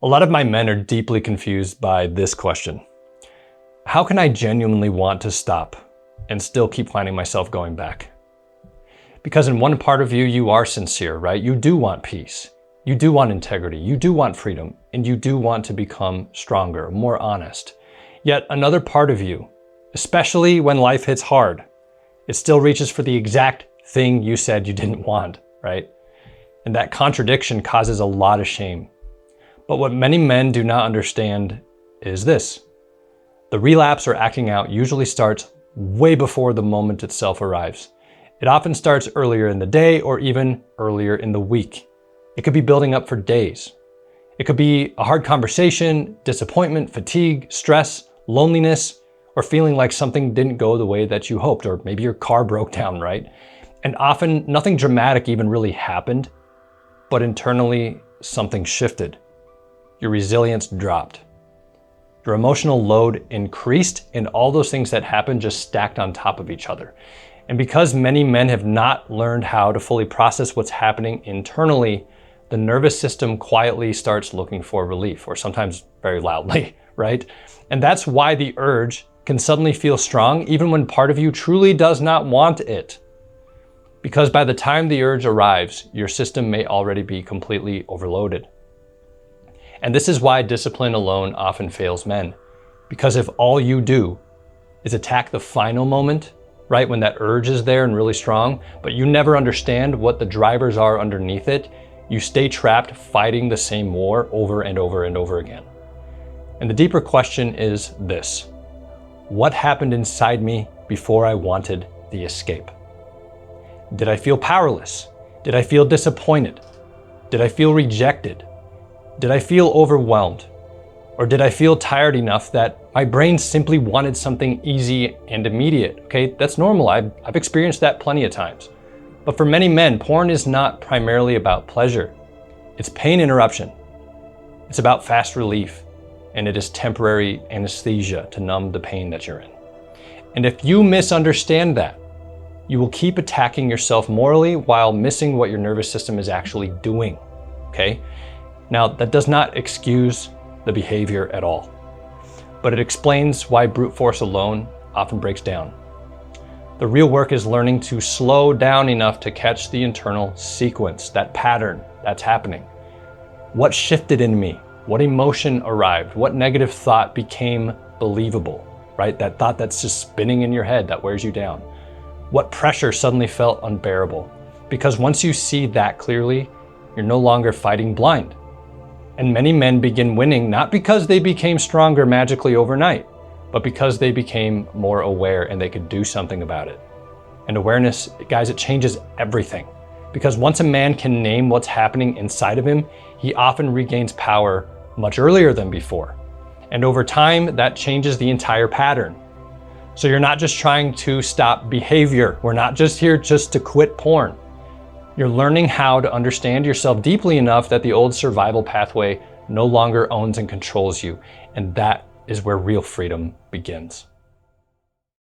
A lot of my men are deeply confused by this question. How can I genuinely want to stop and still keep finding myself going back? Because in one part of you, you are sincere, right? You do want peace. You do want integrity. You do want freedom. And you do want to become stronger, more honest. Yet another part of you, especially when life hits hard, it still reaches for the exact thing you said you didn't want, right? And that contradiction causes a lot of shame. But what many men do not understand is this. The relapse or acting out usually starts way before the moment itself arrives. It often starts earlier in the day or even earlier in the week. It could be building up for days. It could be a hard conversation, disappointment, fatigue, stress, loneliness, or feeling like something didn't go the way that you hoped, or maybe your car broke down, right? And often nothing dramatic even really happened, but internally something shifted. Your resilience dropped. Your emotional load increased, and all those things that happened just stacked on top of each other. And because many men have not learned how to fully process what's happening internally, the nervous system quietly starts looking for relief, or sometimes very loudly, right? And that's why the urge can suddenly feel strong, even when part of you truly does not want it. Because by the time the urge arrives, your system may already be completely overloaded. And this is why discipline alone often fails men. Because if all you do is attack the final moment, right, when that urge is there and really strong, but you never understand what the drivers are underneath it, you stay trapped fighting the same war over and over and over again. And the deeper question is this: what happened inside me before I wanted the escape? Did I feel powerless? Did I feel disappointed? Did I feel rejected? Did I feel overwhelmed? Or did I feel tired enough that my brain simply wanted something easy and immediate? Okay, that's normal. I've experienced that plenty of times. But for many men, porn is not primarily about pleasure. It's pain interruption. It's about fast relief. And it is temporary anesthesia to numb the pain that you're in. And if you misunderstand that, you will keep attacking yourself morally while missing what your nervous system is actually doing, okay? Now, that does not excuse the behavior at all, but it explains why brute force alone often breaks down. The real work is learning to slow down enough to catch the internal sequence, that pattern that's happening. What shifted in me? What emotion arrived? What negative thought became believable, right? That thought that's just spinning in your head that wears you down. What pressure suddenly felt unbearable? Because once you see that clearly, you're no longer fighting blind. And many men begin winning not because they became stronger magically overnight, but because they became more aware and they could do something about it. And awareness, guys, it changes everything. Because once a man can name what's happening inside of him, he often regains power much earlier than before. And over time, that changes the entire pattern. So you're not just trying to stop behavior. We're not just here just to quit porn. You're learning how to understand yourself deeply enough that the old survival pathway no longer owns and controls you. And that is where real freedom begins.